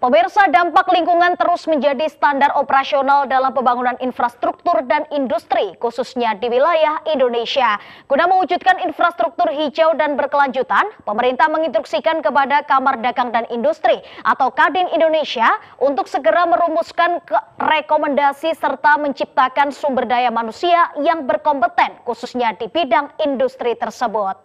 Pemirsa, dampak lingkungan terus menjadi standar operasional dalam pembangunan infrastruktur dan industri, khususnya di wilayah Indonesia. Guna mewujudkan infrastruktur hijau dan berkelanjutan, pemerintah menginstruksikan kepada Kamar Dagang dan Industri atau Kadin Indonesia untuk segera merumuskan rekomendasi serta menciptakan sumber daya manusia yang berkompeten, khususnya di bidang industri tersebut.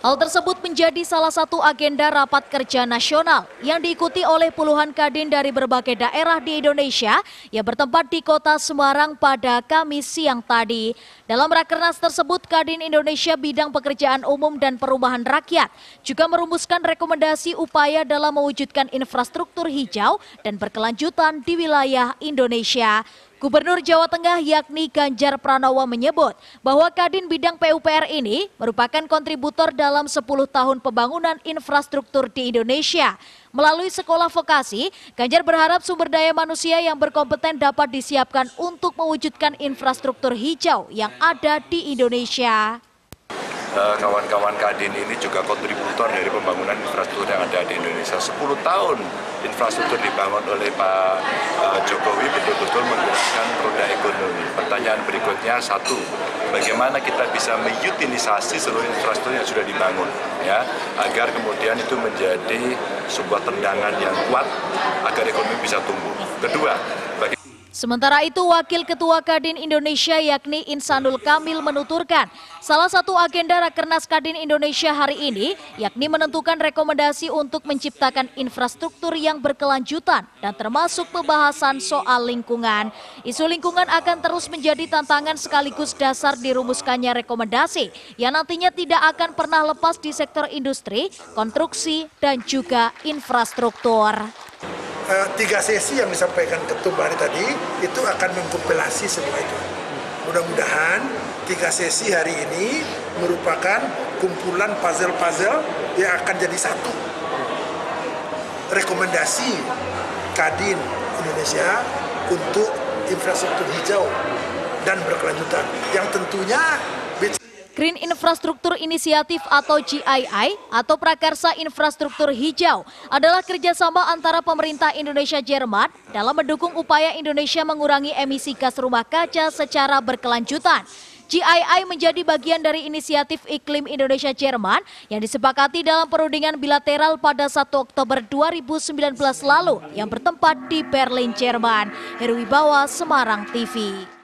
Hal tersebut menjadi salah satu agenda rapat kerja nasional yang diikuti oleh puluhan kadin dari berbagai daerah di Indonesia yang bertempat di kota Semarang pada Kamis siang tadi. Dalam rakernas tersebut, Kadin Indonesia bidang pekerjaan umum dan perumahan rakyat juga merumuskan rekomendasi upaya dalam mewujudkan infrastruktur hijau dan berkelanjutan di wilayah Indonesia. Gubernur Jawa Tengah yakni Ganjar Pranowo menyebut bahwa Kadin bidang PUPR ini merupakan kontributor dalam 10 tahun pembangunan infrastruktur di Indonesia. Melalui sekolah vokasi, Ganjar berharap sumber daya manusia yang berkompeten dapat disiapkan untuk mewujudkan infrastruktur hijau yang ada di Indonesia. Kawan-kawan Kadin ini juga kontributor dari pembangunan infrastruktur yang ada di Indonesia. 10 tahun infrastruktur dibangun oleh Pak Jokowi betul-betul menggerakkan roda ekonomi. Pertanyaan berikutnya satu, bagaimana kita bisa mengutilisasi seluruh infrastruktur yang sudah dibangun, ya, agar kemudian itu menjadi sebuah tendangan yang kuat agar ekonomi bisa tumbuh. Kedua, sementara itu, Wakil Ketua Kadin Indonesia yakni Insanul Kamil menuturkan, salah satu agenda Rakernas Kadin Indonesia hari ini yakni menentukan rekomendasi untuk menciptakan infrastruktur yang berkelanjutan dan termasuk pembahasan soal lingkungan. Isu lingkungan akan terus menjadi tantangan sekaligus dasar dirumuskannya rekomendasi yang nantinya tidak akan pernah lepas di sektor industri, konstruksi, dan juga infrastruktur. 3 sesi yang disampaikan Ketum hari tadi itu akan mengkompilasi semua itu. Mudah-mudahan 3 sesi hari ini merupakan kumpulan puzzle-puzzle yang akan jadi satu. Rekomendasi Kadin Indonesia untuk infrastruktur hijau dan berkelanjutan yang tentunya Green Infrastruktur Inisiatif atau GII atau Prakarsa Infrastruktur Hijau adalah kerjasama antara pemerintah Indonesia-Jerman dalam mendukung upaya Indonesia mengurangi emisi gas rumah kaca secara berkelanjutan. GII menjadi bagian dari inisiatif iklim Indonesia-Jerman yang disepakati dalam perundingan bilateral pada 1 Oktober 2019 lalu yang bertempat di Berlin, Jerman. Heru Wibawa, Semarang TV.